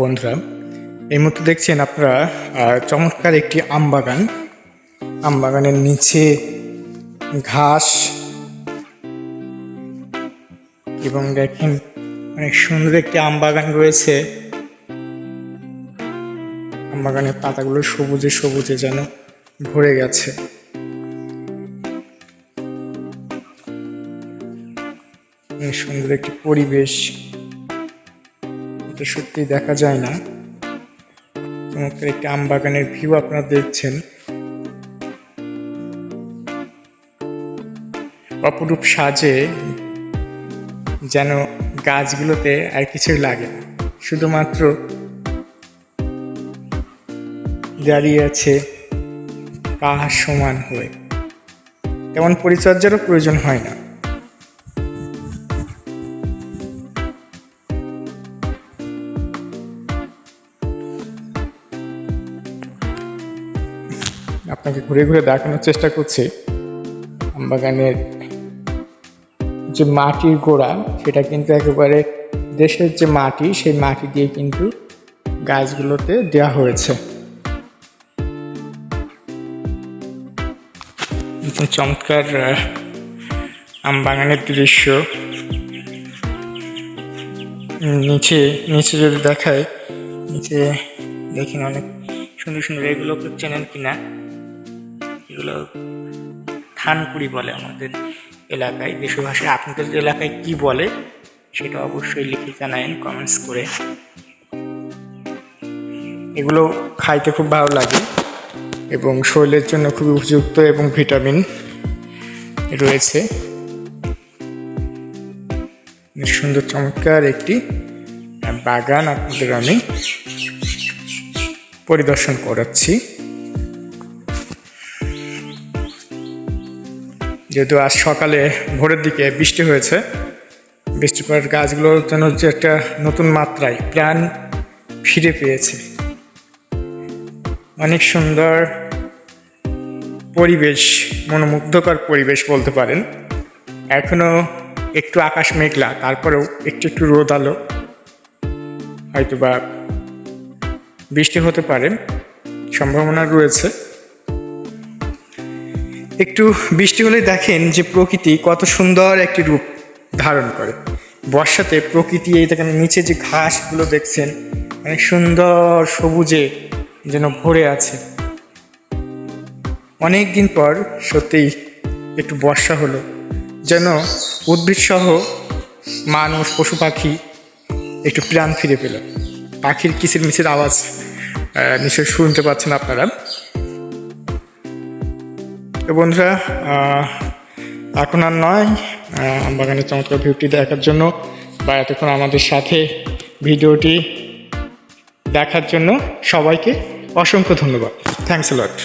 বন্ধুরা, এই মুহূর্তে দেখছেন আপনারা চমৎকার একটি আম বাগানের নিচে ঘাস এবং দেখেন অনেক সুন্দর একটি আম বাগান রয়েছে। আম বাগানের পাতাগুলো সবুজে সবুজে যেন ভরে গেছে। সুন্দর একটি পরিবেশ, এটা সত্যি দেখা যায় না। চমৎকার একটি আম বাগানের ভিউ আপনারা দেখছেন। অপরূপ সাজে যেন গাছগুলোতে আর কিছুই লাগে না, শুধুমাত্র দাঁড়িয়ে আছে পাহাড় সমান হয়ে। তেমন পরিচর্যারও প্রয়োজন হয় না। আপনাকে ঘুরে ঘুরে দেখানোর চেষ্টা করছি আমবাগানের যে মাটির গোড়া, সেটা কিন্তু একেবারে দেশের যে মাটি, সেই মাটি দিয়ে কিন্তু গাছগুলোতে দেওয়া হয়েছে। চমৎকার আমবাগানের দৃশ্য। নিচে যদি দেখায়, নিচে দেখেন অনেক সুন্দর সুন্দর, এগুলো চেনেন কিনা, এগুলো থানকুড়ি বলে আমাদের এলাকায়। দেশের ভাষায় আপনাদের এলাকায় কি বলে সেটা অবশ্যই লিখে জানাবেন কমেন্টস করে। এগুলো খাইতে খুব ভালো লাগে এবং শরীরের জন্য খুবই উপযুক্ত এবং ভিটামিন রয়েছে। সুন্দর চমৎকার একটি বাগান আপনাদের আমি পরিদর্শন করাচ্ছি। যেহেতু আজ সকালে ভোরের দিকে বৃষ্টি হয়েছে, বৃষ্টির পর গাছগুলোর যেন যে একটা নতুন মাত্রায় প্রাণ ফিরে পেয়েছে। অনেক সুন্দর পরিবেশ, মনোমুগ্ধকর পরিবেশ বলতে পারেন। এখনো একটু আকাশ মেঘলা, তারপরেও একটু রোদ আলো, হয়তো বা বৃষ্টি হতে পারে, সম্ভাবনা রয়েছে। একটু বৃষ্টি হলে দেখেন যে প্রকৃতি কত সুন্দর একটি রূপ ধারণ করে। বর্ষাতে প্রকৃতি, এই দেখেন নিচে যে ঘাসগুলো দেখছেন অনেক সুন্দর সবুজে যেন ভরে আছে। অনেক দিন পর সত্যিই একটু বর্ষা হলো, যেন উদ্ভিদ সহ মানুষ, পশু পাখি একটু প্রাণ ফিরে পেল। পাখির কিচিরমিচির আওয়াজ নিশ্চয়ই শুনতে পাচ্ছেন আপনারা। তো বন্ধুরা, এখন আর নয়, বাগানের চমৎকার ভিউটি দেখার জন্য বা এতক্ষণ আমাদের সাথে ভিডিওটি দেখার জন্য সবাইকে অসংখ্য ধন্যবাদ। Thanks a lot.